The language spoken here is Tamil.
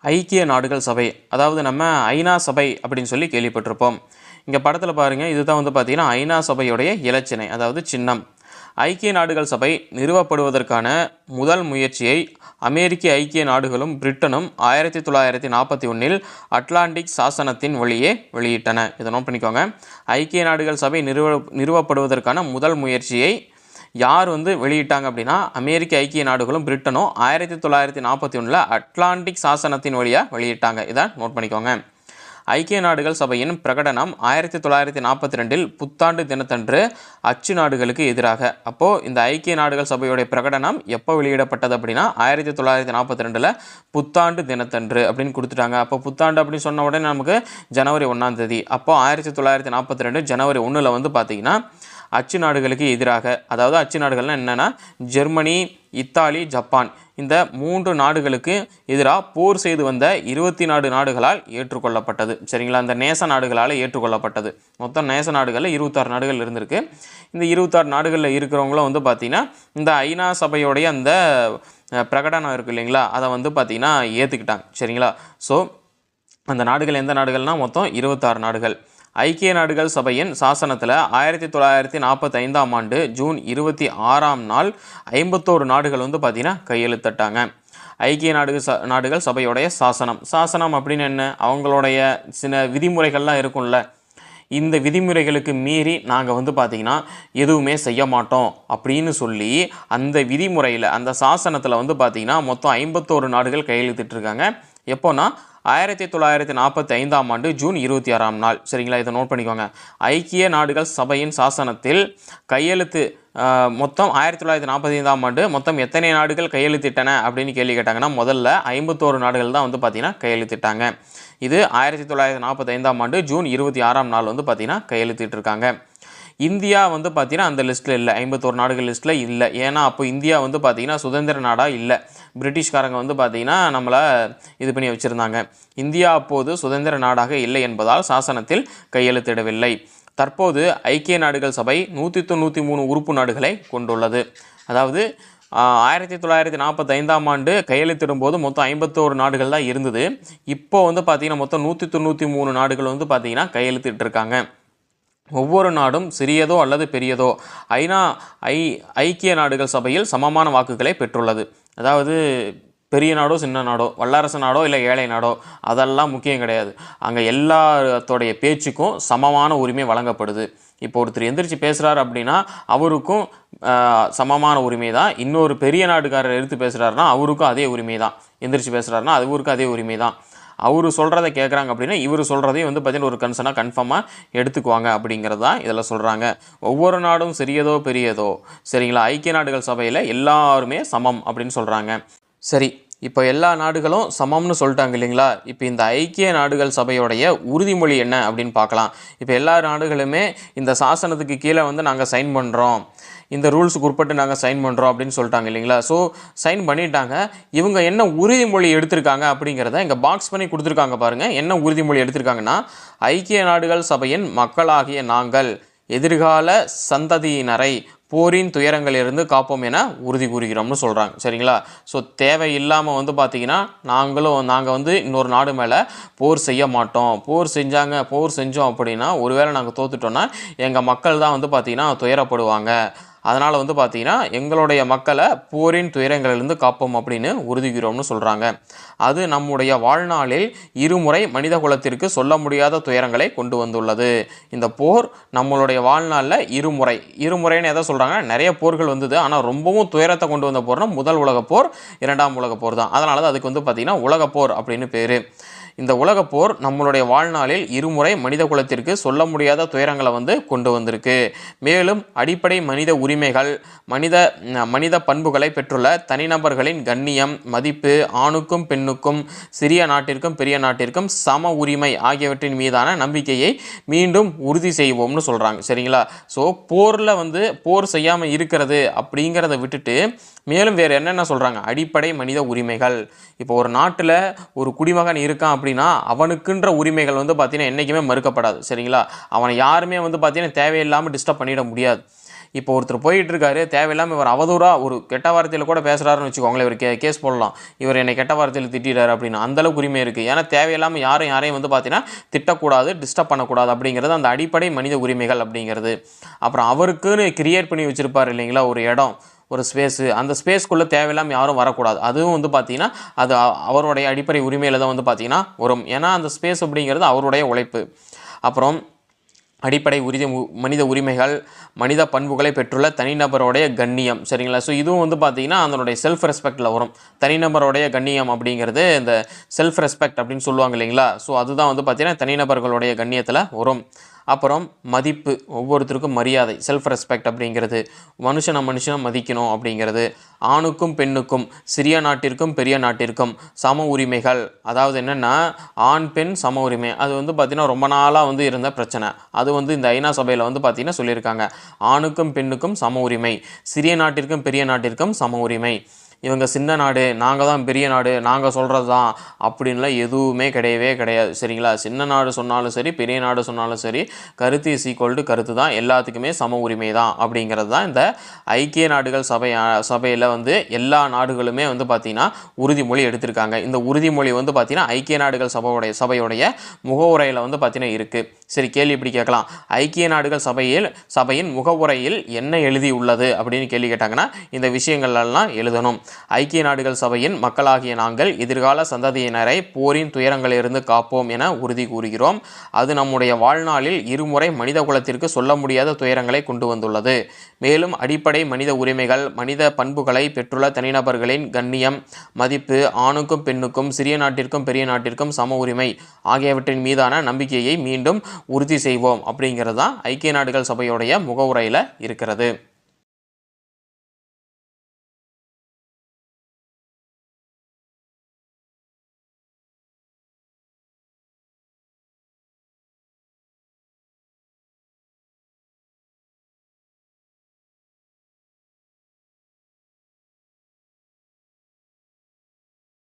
ஐக்கிய நாடுகள் சபை, அதாவது நம்ம ஐநா சபை அப்படின்னு சொல்லி கேள்விப்பட்டிருப்போம். இங்கே படத்தில் பாருங்கள், இதுதான் வந்து பார்த்திங்கன்னா ஐநா சபையுடைய இலச்சினை, அதாவது சின்னம். ஐக்கிய நாடுகள் சபை நிறுவப்படுவதற்கான முதல் முயற்சியை அமெரிக்க ஐக்கிய நாடுகளும் பிரிட்டனும் 1941 அட்லாண்டிக் சாசனத்தின் வழியே வெளியிட்டன. இதை நோட் பண்ணிக்கோங்க. ஐக்கிய நாடுகள் சபை நிறுவப்படுவதற்கான முதல் முயற்சியை யார் வந்து வெளியிட்டாங்க அப்படின்னா அமெரிக்க ஐக்கிய நாடுகளும் பிரிட்டனும் 1941 அட்லாண்டிக் சாசனத்தின் வழியாக வெளியிட்டாங்க. இதை நோட் பண்ணிக்கோங்க. ஐக்கிய நாடுகள் சபையின் பிரகடனம் 1942 புத்தாண்டு தினத்தன்று அச்சு நாடுகளுக்கு எதிராக. அப்போது இந்த ஐக்கிய நாடுகள் சபையுடைய பிரகடனம் எப்போ வெளியிடப்பட்டது அப்படின்னா 1942 புத்தாண்டு தினத்தன்று அப்படின்னு கொடுத்துட்டாங்க. அப்போ புத்தாண்டு அப்படின்னு சொன்ன உடனே நமக்கு ஜனவரி 1 அப்போ 1942 ஜனவரி 1 வந்து பார்த்திங்கன்னா அச்சு நாடுகளுக்கு எதிராக, அதாவது அச்சு நாடுகள்னால் என்னென்னா ஜெர்மனி, இத்தாலி, ஜப்பான், இந்த 3 நாடுகளுக்கு எதிராக போர் செய்து வந்த 24 நாடுகளால் ஏற்றுக்கொள்ளப்பட்டது. சரிங்களா? அந்த நேச நாடுகளால் ஏற்றுக்கொள்ளப்பட்டது. மொத்தம் நேச நாடுகளில் 26 நாடுகள் இருந்திருக்கு. இந்த 26 நாடுகளில் இருக்கிறவங்களும் வந்து பார்த்திங்கன்னா இந்த ஐநா சபையோடைய அந்த பிரகடனம் இருக்குது இல்லைங்களா, அதை வந்து பார்த்திங்கன்னா ஏற்றுக்கிட்டாங்க. சரிங்களா? ஸோ அந்த நாடுகள் எந்த நாடுகள்னால் மொத்தம் 26 நாடுகள். ஐக்கிய நாடுகள் சபையின் சாசனத்தில் 1945 ஜூன் 26 51 நாடுகள் வந்து பார்த்திங்கன்னா கையெழுத்திட்டாங்க. ஐக்கிய நாடுகள் சபையோடைய சாசனம் அப்படின்னு என்ன, அவங்களுடைய சில விதிமுறைகள்லாம் இருக்கும்ல, இந்த விதிமுறைகளுக்கு மீறி நாங்கள் வந்து பார்த்திங்கன்னா எதுவுமே செய்ய மாட்டோம் அப்படின்னு சொல்லி அந்த விதிமுறையில் அந்த சாசனத்தில் வந்து பார்த்திங்கன்னா மொத்தம் 51 நாடுகள் கையெழுத்திட்டிருக்காங்க. எப்போனா 1945 ஜூன் 26 சரிங்களா? இதை நோட் பண்ணிக்கோங்க. ஐக்கிய நாடுகள் சபையின் சாசனத்தில் கையெழுத்து மொத்தம் 1945 மொத்தம் எத்தனை நாடுகள் கையெழுத்திட்டன அப்படின்னு கேள்வி கேட்டாங்கன்னா முதல்ல 51 நாடுகள் தான் வந்து பார்த்திங்கன்னா கையெழுத்திட்டாங்க. இது 1945 ஜூன் 26 வந்து பார்த்திங்கன்னா கையெழுத்திட்டிருக்காங்க. இந்தியா வந்து பார்த்திங்கன்னா அந்த லிஸ்ட்டில் இல்லை, 51 நாடுகள் லிஸ்ட்டில் இல்லை. ஏன்னா அப்போ இந்தியா வந்து பார்த்திங்கன்னா சுதந்திர நாடாக இல்லை. பிரிட்டிஷ்காரங்க வந்து பார்த்திங்கன்னா நம்மளை இது பண்ணி வச்சுருந்தாங்க. இந்தியா அப்போது சுதந்திர நாடாக இல்லை என்பதால் சாசனத்தில் கையெழுத்திடவில்லை. தற்போது ஐக்கிய நாடுகள் சபை 193 உறுப்பு நாடுகளை கொண்டுள்ளது. அதாவது 1945 கையெழுத்திடும் போது மொத்தம் 51 நாடுகள் தான் இருந்தது. இப்போ வந்து பார்த்திங்கன்னா மொத்தம் 193 நாடுகள் வந்து பார்த்திங்கன்னா கையெழுத்திட்டிருக்காங்க. ஒவ்வொரு நாடும் சிறியதோ அல்லது பெரியதோ ஐக்கிய நாடுகள் சபையில் சமமான வாக்குகளை பெற்றுள்ளது. அதாவது பெரிய நாடோ சின்ன நாடோ, வல்லரசு நாடோ இல்லை ஏழை நாடோ, அதெல்லாம் முக்கியம் கிடையாது. அங்கே எல்லாத்தோடைய பேச்சுக்கும் சமமான உரிமை வழங்கப்படுது. இப்போ ஒருத்தர் எந்திரிச்சு பேசுகிறார் அப்படின்னா அவருக்கும் சமமான உரிமை தான். இன்னொரு பெரிய நாடுகாரர் எடுத்து பேசுகிறாருன்னா அவருக்கும் அதே உரிமை தான். எந்திரிச்சு பேசுகிறாருன்னா அவருக்கும் அதே உரிமை தான். அவர் சொல்கிறத கேட்குறாங்க அப்படின்னா இவர் சொல்கிறதையும் வந்து பார்த்திங்கன்னா ஒரு கன்சர்னாக கன்ஃபார்மாக எடுத்துக்குவாங்க அப்படிங்கிறது தான் இதில் சொல்கிறாங்க. ஒவ்வொரு நாடும் சிறியதோ பெரியதோ, சரிங்களா, ஐக்கிய நாடுகள் சபையில் எல்லாருமே சமம் அப்படின்னு சொல்கிறாங்க. சரி, இப்போ எல்லா நாடுகளும் சமம்னு சொல்லிட்டாங்க இல்லைங்களா? இப்போ இந்த ஐக்கிய நாடுகள் சபையோடைய உறுதிமொழி என்ன அப்படின்னு பார்க்கலாம். இப்போ எல்லா நாடுகளுமே இந்த சாசனத்துக்கு கீழே வந்து நாங்கள் சைன் பண்ணுறோம், இந்த ரூல்ஸுக்கு உட்பட்டு நாங்கள் சைன் பண்ணுறோம் அப்படின்னு சொல்லிட்டாங்க இல்லைங்களா? ஸோ சைன் பண்ணிட்டாங்க. இவங்க என்ன உறுதிமொழி எடுத்திருக்காங்க அப்படிங்கிறத இங்கே பாக்ஸ் பண்ணி கொடுத்துருக்காங்க பாருங்கள். என்ன உறுதிமொழி எடுத்திருக்காங்கன்னா, ஐக்கிய நாடுகள் சபையின் மக்களாகிய நாங்கள் எதிர்கால சந்ததியினரை போரின் துயரங்களிலிருந்து காப்போம் என உறுதி கூறுகிறோம்னு சொல்கிறாங்க. சரிங்களா? ஸோ தேவையில்லாமல் வந்து பார்த்திங்கன்னா நாங்கள் வந்து இன்னொரு நாடு மேலே போர் செய்ய மாட்டோம். போர் செஞ்சோம் அப்படின்னா ஒருவேளை நாங்கள் தோத்துட்டோன்னா எங்கள் மக்கள் தான் வந்து பார்த்திங்கன்னா துயரப்படுவாங்க. அதனால் வந்து பார்த்திங்கன்னா எங்களுடைய மக்களை போரின் துயரங்களிலிருந்து காப்போம் அப்படின்னு உறுதிகிறோம்னு சொல்கிறாங்க. அது நம்முடைய வாழ்நாளில் இருமுறை மனித குலத்திற்கு சொல்ல முடியாத துயரங்களை கொண்டு வந்துள்ளது. இந்த போர் நம்மளுடைய வாழ்நாளில் இருமுறைன்னு எதை சொல்கிறாங்கன்னா, நிறைய போர்கள் வந்தது, ஆனால் ரொம்பவும் துயரத்தை கொண்டு வந்த போர்னா முதல் உலகப்போர், 2ஆம் உலகப்போர் தான். அதனால தான் அதுக்கு வந்து பார்த்திங்கன்னா உலகப்போர் அப்படின்னு பேர். இந்த உலகப்போர் நம்மளுடைய வாழ்நாளில் இருமுறை மனித குலத்திற்கு சொல்ல முடியாத துயரங்களை வந்து கொண்டு வந்திருக்கு. மேலும் அடிப்படை மனித உரிமைகள், மனித பண்புகளை பெற்றுள்ள தனிநபர்களின் கண்ணியம், மதிப்பு, ஆணுக்கும் பெண்ணுக்கும், சிறிய நாட்டிற்கும் பெரிய நாட்டிற்கும் சம உரிமை ஆகியவற்றின் மீதான நம்பிக்கையை மீண்டும் உறுதி செய்வோம்னு சொல்கிறாங்க. சரிங்களா? ஸோ போரில் வந்து போர் செய்யாமல் இருக்கிறது அப்படிங்கிறத விட்டுட்டு மேலும் வேறு என்னென்ன சொல்கிறாங்க, அடிப்படை மனித உரிமைகள். இப்போ ஒரு நாட்டில் ஒரு குடிமகன் இருக்கான் அப்படின்னா அவனுக்குன்ற உரிமைகள் வந்து பார்த்திங்கன்னா என்றைக்குமே மறுக்கப்படாது. சரிங்களா? அவனை யாருமே வந்து பார்த்திங்கன்னா தேவையில்லாமல் டிஸ்டர்ப் பண்ணிட முடியாது. இப்போ ஒருத்தர் போயிட்டு இருக்காரு, தேவையில்லாமல் இவர் அவதூறாக ஒரு கெட்ட வார்த்தையில் கூட பேசுகிறாருன்னு வச்சுக்கோங்களேன், இவர் கேஸ் போடலாம், இவர் என்னை கெட்ட வார்த்தையில் திட்டாரு அப்படின்னு. அந்தளவுக்கு உரிமை இருக்குது. ஏன்னா தேவையில்லாமல் யாரையும் வந்து பார்த்தீங்கன்னா திட்டக்கூடாது, டிஸ்டர்ப் பண்ணக்கூடாது அப்படிங்கிறது அந்த அடிப்படை மனித உரிமைகள் அப்படிங்கிறது. அப்புறம் அவருக்குன்னு கிரியேட் பண்ணி வச்சுருப்பார் இல்லைங்களா ஒரு இடம், ஒரு ஸ்பேஸு, அந்த ஸ்பேஸ்க்குள்ளே தேவையில்லாமல் யாரும் வரக்கூடாது. அதுவும் வந்து பார்த்திங்கன்னா அது அவருடைய அடிப்படை உரிமையில் தான் வந்து பார்த்திங்கன்னா வரும். ஏன்னா அந்த ஸ்பேஸ் அப்படிங்கிறது அவருடைய உழைப்பு. அப்புறம் அடிப்படை மனித உரிமைகள், மனித பண்புகளை பெற்றுள்ள தனிநபருடைய கண்ணியம், சரிங்களா? ஸோ இதுவும் வந்து பார்த்திங்கன்னா அதனுடைய செல்ஃப் ரெஸ்பெக்டில் வரும். தனிநபருடைய கண்ணியம் அப்படிங்கிறது இந்த செல்ஃப் ரெஸ்பெக்ட் அப்படின்னு சொல்லுவாங்க இல்லைங்களா? ஸோ அதுதான் வந்து பார்த்திங்கன்னா தனிநபர்களுடைய கண்ணியத்தில் வரும். அப்புறம் மதிப்பு, ஒவ்வொருத்தருக்கும் மரியாதை, செல்ஃப் ரெஸ்பெக்ட் அப்படிங்கிறது, மனுஷனை மதிக்கணும் அப்படிங்கிறது, ஆணுக்கும் பெண்ணுக்கும், சிறிய நாட்டிற்கும் பெரிய நாட்டிற்கும் சம உரிமைகள். அதாவது என்னென்னா ஆண் பெண் சம உரிமை, அது வந்து பார்த்திங்கன்னா ரொம்ப நாளாக வந்து இருந்த பிரச்சனை. அது வந்து இந்த ஐநா சபையில் வந்து பார்த்திங்கன்னா சொல்லியிருக்காங்க. ஆணுக்கும் பெண்ணுக்கும் சம உரிமை, சிறிய நாட்டிற்கும் பெரிய நாட்டிற்கும் சம உரிமை. இவங்க சின்ன நாடு, நாங்கள் தான் பெரிய நாடு, நாங்கள் சொல்கிறது தான் அப்படின்லாம் எதுவுமே கிடையாது, சரிங்களா? சின்ன நாடு சொன்னாலும் சரி, பெரிய நாடு சொன்னாலும் சரி, கருத்து இஸ் ஈக்குவல் டு கருத்து தான், எல்லாத்துக்குமே சம உரிமை தான் அப்படிங்கிறது தான் இந்த ஐக்கிய நாடுகள் சபையில் வந்து எல்லா நாடுகளுமே வந்து பார்த்திங்கன்னா உறுதிமொழி எடுத்திருக்காங்க. இந்த உறுதிமொழி வந்து பார்த்திங்கன்னா ஐக்கிய நாடுகள் சபையுடைய முகவுரையில் வந்து பார்த்திங்கன்னா இருக்குது. சரி, கேள்வி இப்படி கேட்கலாம், ஐக்கிய நாடுகள் சபையின் முகவுரையில் என்ன எழுதியுள்ளது அப்படின்னு கேள்வி கேட்டாங்கன்னா இந்த விஷயங்கள்லாம் எழுதணும். ஐக்கிய நாடுகள் சபையின் மக்களாகிய நாங்கள் எதிர்கால சந்ததியினரை போரின் துயரங்களிலிருந்து காப்போம் என உறுதி கூறுகிறோம். அது நம்முடைய வாழ்நாளில் இருமுறை மனித குலத்திற்கு சொல்ல முடியாத துயரங்களை கொண்டு வந்துள்ளது. மேலும் அடிப்படை மனித உரிமைகள், மனித பண்புகளை பெற்றுள்ள தனிநபர்களின் கண்ணியம், மதிப்பு, ஆணுக்கும் பெண்ணுக்கும், சிறிய நாட்டிற்கும் பெரிய நாட்டிற்கும் சம உரிமை ஆகியவற்றின் மீதான நம்பிக்கையை மீண்டும் உறுதி செய்வோம் அப்படிங்கிறது தான் ஐக்கிய நாடுகள் சபையுடைய முகவுரையில் இருக்கிறது.